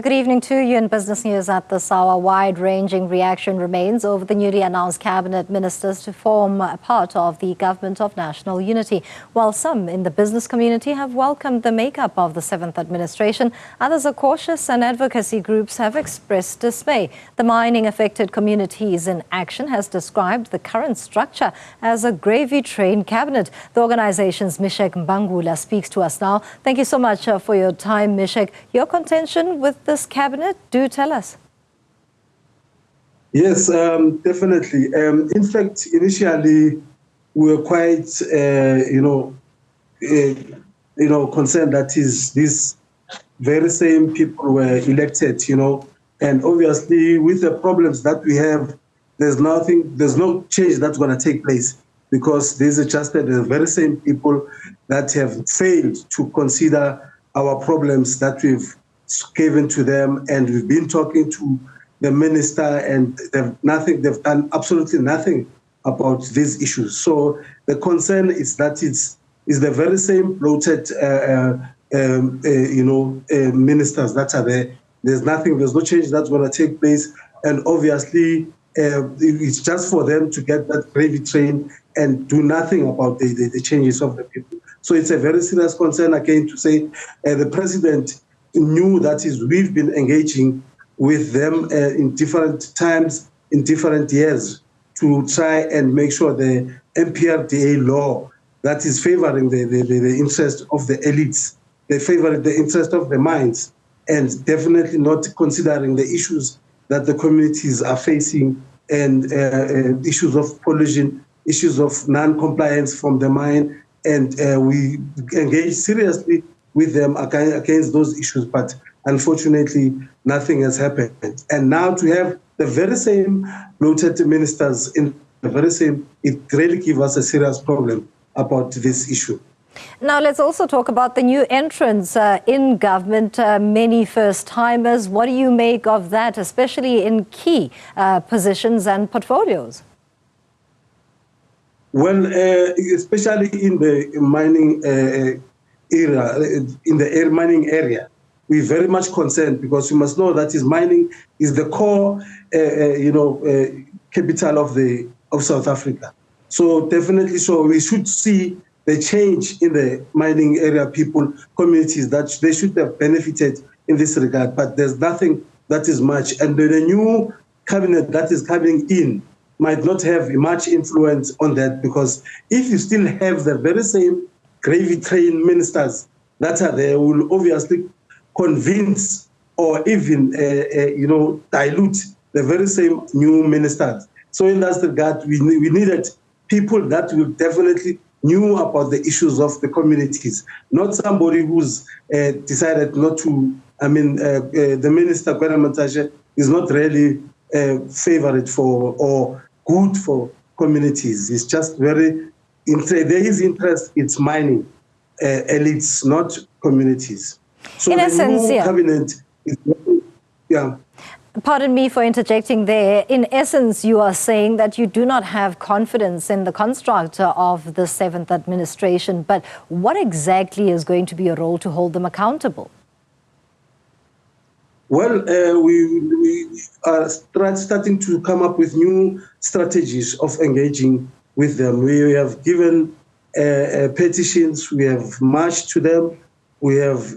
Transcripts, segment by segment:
Good evening to you in Business News at this hour. Wide-ranging reaction remains over the newly announced cabinet ministers to form a part of the Government of National Unity. While some in the business community have welcomed the makeup of the 7th administration, others are cautious and advocacy groups have expressed dismay. The mining-affected Communities in Action has described the current structure as a gravy train cabinet. The organization's Meshack Mbangula speaks to us now. Thank you so much for your time, Meshack. Your contention with this cabinet, do tell us. Yes, definitely. In fact, initially we were quite, concerned that these very same people were elected, and obviously with the problems that we have, there's no change that's going to take place, because these are just the very same people that have failed to consider our problems that we've given to them, and we've been talking to the minister, and they've done absolutely nothing about these issues. So the concern is that it's the very same bloated, ministers that are there. There's no change that's going to take place, and obviously it's just for them to get that gravy train and do nothing about the changes of the people. So it's a very serious concern, again, to say the president knew that we've been engaging with them in different times, in different years, to try and make sure the MPRDA law that is favoring the interest of the elites, they favor the interest of the mines, and definitely not considering the issues that the communities are facing, and issues of pollution, issues of non-compliance from the mine, and we engage seriously with them against those issues, but unfortunately nothing has happened. And now to have the very same bloated ministers in the very same, it really gives us a serious problem about this issue. Now let's also talk about the new entrants in government, many first-timers. What do you make of that, especially in key positions and portfolios? Well, especially in the mining area, in the mining area, we're very much concerned, because you must know that mining is the core, capital of South Africa. So definitely, so we should see the change in the mining area people, communities, that they should have benefited in this regard. But there's nothing that is much, and the new cabinet that is coming in might not have much influence on that, because if you still have the very same gravy train ministers that are there, will obviously convince or even dilute the very same new ministers. So in that regard, we needed people that will definitely knew about the issues of the communities, not somebody who's decided not to. The minister Gwera is not really favorite for or good for communities. It's just very there is interest. It's mining elites, not communities. So in essence, new cabinet is, yeah. Pardon me for interjecting there. In essence, you are saying that you do not have confidence in the construct of the 7th administration, but what exactly is going to be your role to hold them accountable? Well, we are starting to come up with new strategies of engaging with them. We have given petitions, we have marched to them, we have,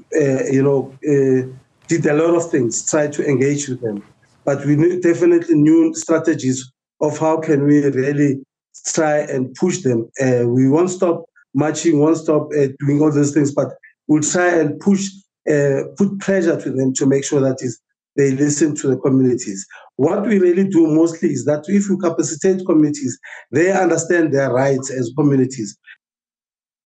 did a lot of things, try to engage with them. But we need definitely new strategies of how can we really try and push them. We won't stop marching, won't stop doing all those things, but we'll try and push, put pressure to them to make sure that they listen to the communities. What we really do mostly is that if we capacitate communities, they understand their rights as communities.